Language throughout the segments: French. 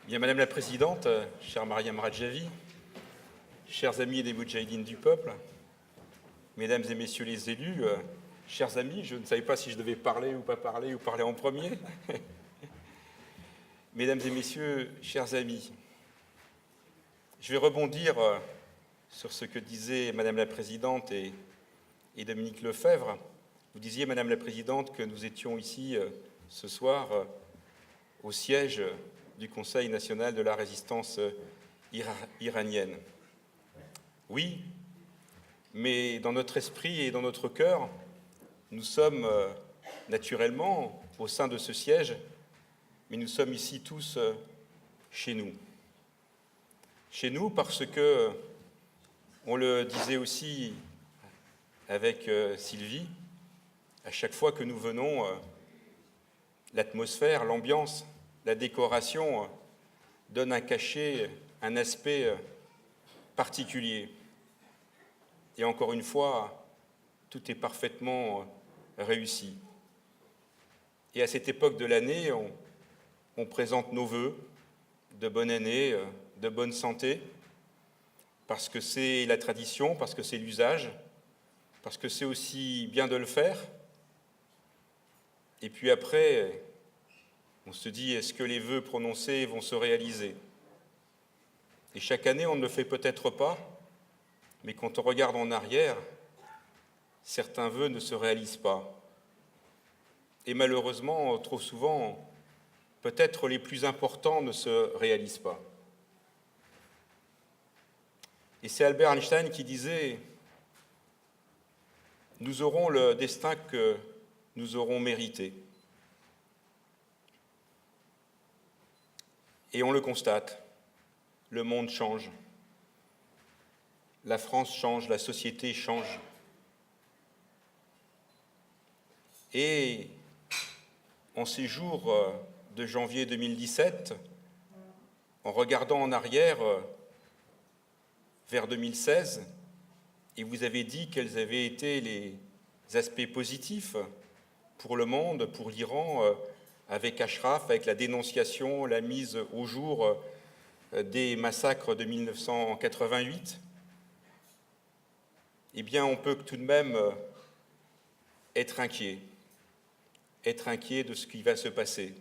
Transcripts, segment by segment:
Bien, Madame la Présidente, chère Mariam Radjavi, chers amis des Moudjahidines du peuple, Mesdames et Messieurs les élus, chers amis, je ne savais pas si je devais parler ou parler en premier. Mesdames et Messieurs, chers amis, je vais rebondir sur ce que disait Madame la Présidente et Dominique Lefebvre. Vous disiez, Madame la Présidente, que nous étions ici ce soir au siège du Conseil national de la résistance iranienne. Oui, mais dans notre esprit et dans notre cœur, nous sommes naturellement au sein de ce siège, mais nous sommes ici tous chez nous. Chez nous parce que, on le disait aussi avec Sylvie, à chaque fois que nous venons, l'atmosphère, l'ambiance, la décoration donne un cachet, un aspect particulier. Et encore une fois, tout est parfaitement réussi. Et à cette époque de l'année, on présente nos vœux de bonne année, de bonne santé, parce que c'est la tradition, parce que c'est l'usage, parce que c'est aussi bien de le faire. Et puis après, on se dit, est-ce que les vœux prononcés vont se réaliser? Et chaque année, on ne le fait peut-être pas, mais quand on regarde en arrière, certains vœux ne se réalisent pas. Et malheureusement, trop souvent, peut-être les plus importants ne se réalisent pas. Et c'est Albert Einstein qui disait « Nous aurons le destin que nous aurons mérité ». Et on le constate, le monde change, la France change, la société change. Et en ces jours de janvier 2017, en regardant en arrière vers 2016, et vous avez dit quels avaient été les aspects positifs pour le monde, pour l'Iran, avec Ashraf, avec la dénonciation, la mise au jour des massacres de 1988, eh bien, on peut tout de même être inquiet de ce qui va se passer.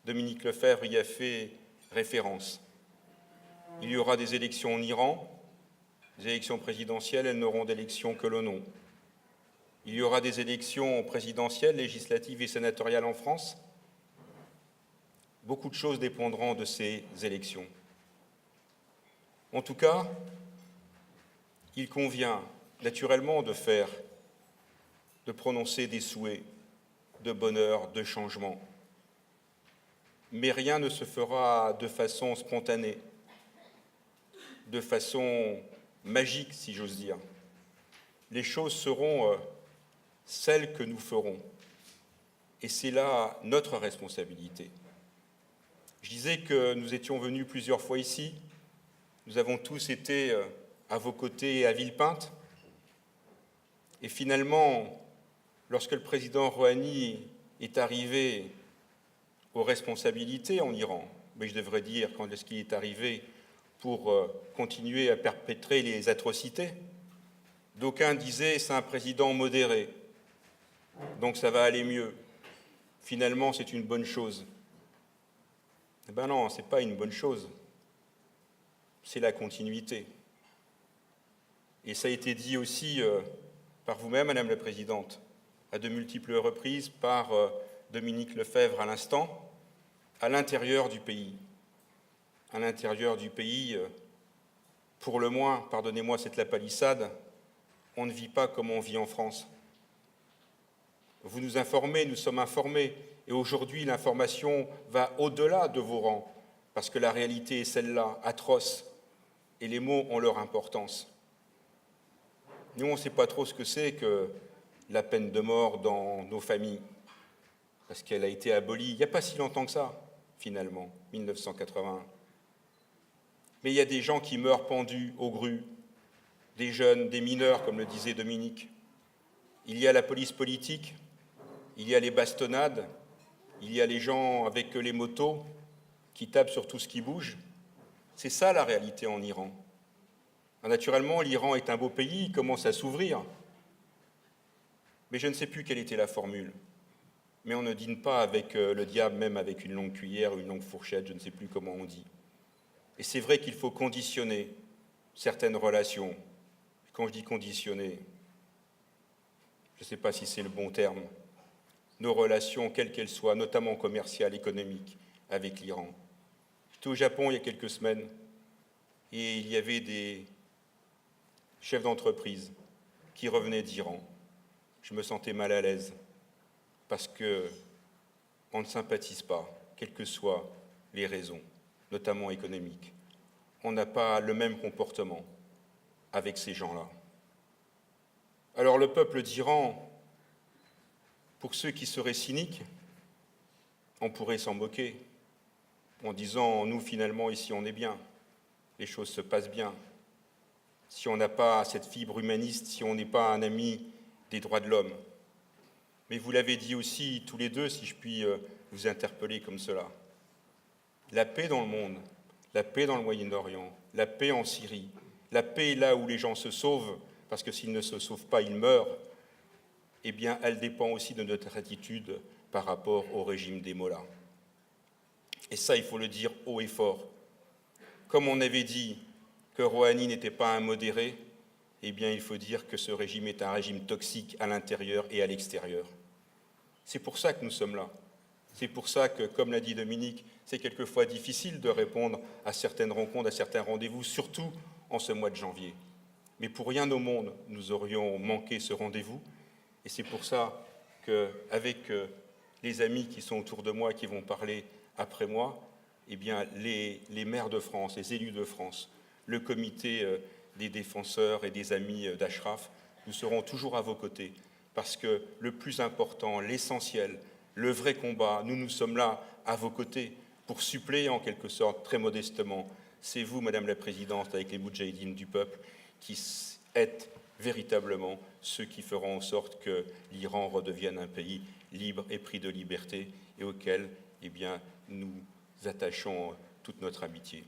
Dominique Lefebvre y a fait référence. Il y aura des élections en Iran, des élections présidentielles, elles n'auront d'élection que le nom. Il y aura des élections présidentielles, législatives et sénatoriales en France. Beaucoup de choses dépendront de ces élections. En tout cas, il convient naturellement de prononcer des souhaits de bonheur, de changement. Mais rien ne se fera de façon spontanée, de façon magique, si j'ose dire. Les choses seront celles que nous ferons. Et c'est là notre responsabilité. Je disais que nous étions venus plusieurs fois ici. Nous avons tous été à vos côtés à Villepinte. Et finalement, lorsque le président Rouhani est arrivé aux responsabilités en Iran, mais je devrais dire quand est-ce qu'il est arrivé pour continuer à perpétrer les atrocités, d'aucuns disaient c'est un président modéré, donc ça va aller mieux. Finalement, c'est une bonne chose. Eh bien non, ce n'est pas une bonne chose. C'est la continuité. Et ça a été dit aussi par vous-même, Madame la Présidente, à de multiples reprises, par Dominique Lefebvre à l'instant, à l'intérieur du pays. À l'intérieur du pays, pour le moins, pardonnez-moi cette lapalissade, on ne vit pas comme on vit en France. Vous nous informez, nous sommes informés, et aujourd'hui l'information va au-delà de vos rangs, parce que la réalité est celle-là, atroce, et les mots ont leur importance. Nous, on ne sait pas trop ce que c'est que la peine de mort dans nos familles, parce qu'elle a été abolie il n'y a pas si longtemps que ça, finalement, 1981. Mais il y a des gens qui meurent pendus aux grues, des jeunes, des mineurs, comme le disait Dominique. Il y a la police politique, il y a les bastonnades, il y a les gens avec les motos qui tape sur tout ce qui bouge. C'est ça la réalité en Iran. Naturellement, l'Iran est un beau pays, il commence à s'ouvrir. Mais je ne sais plus quelle était la formule. Mais on ne dîne pas avec le diable, même avec une longue cuillère, une longue fourchette, je ne sais plus comment on dit. Et c'est vrai qu'il faut conditionner certaines relations. Quand je dis conditionner, je ne sais pas si c'est le bon terme, nos relations, quelles qu'elles soient, notamment commerciales, économiques, avec l'Iran. J'étais au Japon il y a quelques semaines et il y avait des chefs d'entreprise qui revenaient d'Iran. Je me sentais mal à l'aise parce qu'on ne sympathise pas, quelles que soient les raisons, notamment économiques. On n'a pas le même comportement avec ces gens-là. Alors le peuple d'Iran, pour ceux qui seraient cyniques, on pourrait s'en moquer en disant « nous, finalement, ici, on est bien, les choses se passent bien ». Si on n'a pas cette fibre humaniste, si on n'est pas un ami des droits de l'homme. Mais vous l'avez dit aussi tous les deux, si je puis vous interpeller comme cela. La paix dans le monde, la paix dans le Moyen-Orient, la paix en Syrie, la paix là où les gens se sauvent, parce que s'ils ne se sauvent pas, ils meurent, eh bien, elle dépend aussi de notre attitude par rapport au régime des mollahs. Et ça, il faut le dire haut et fort. Comme on avait dit que Rouhani n'était pas un modéré, eh bien, il faut dire que ce régime est un régime toxique à l'intérieur et à l'extérieur. C'est pour ça que nous sommes là. C'est pour ça que, comme l'a dit Dominique, c'est quelquefois difficile de répondre à certaines rencontres, à certains rendez-vous, surtout en ce mois de janvier. Mais pour rien au monde, nous aurions manqué ce rendez-vous. Et c'est pour ça qu'avec les amis qui sont autour de moi, qui vont parler après moi, eh bien, les maires de France, les élus de France, le comité des défenseurs et des amis d'Ashraf, nous serons toujours à vos côtés. Parce que le plus important, l'essentiel, le vrai combat, nous sommes là à vos côtés pour suppléer en quelque sorte, très modestement. C'est vous, Madame la Présidente, avec les Moudjahidines du peuple, qui êtes véritablement ceux qui feront en sorte que l'Iran redevienne un pays libre et pris de liberté et auquel, eh bien, nous attachons toute notre amitié.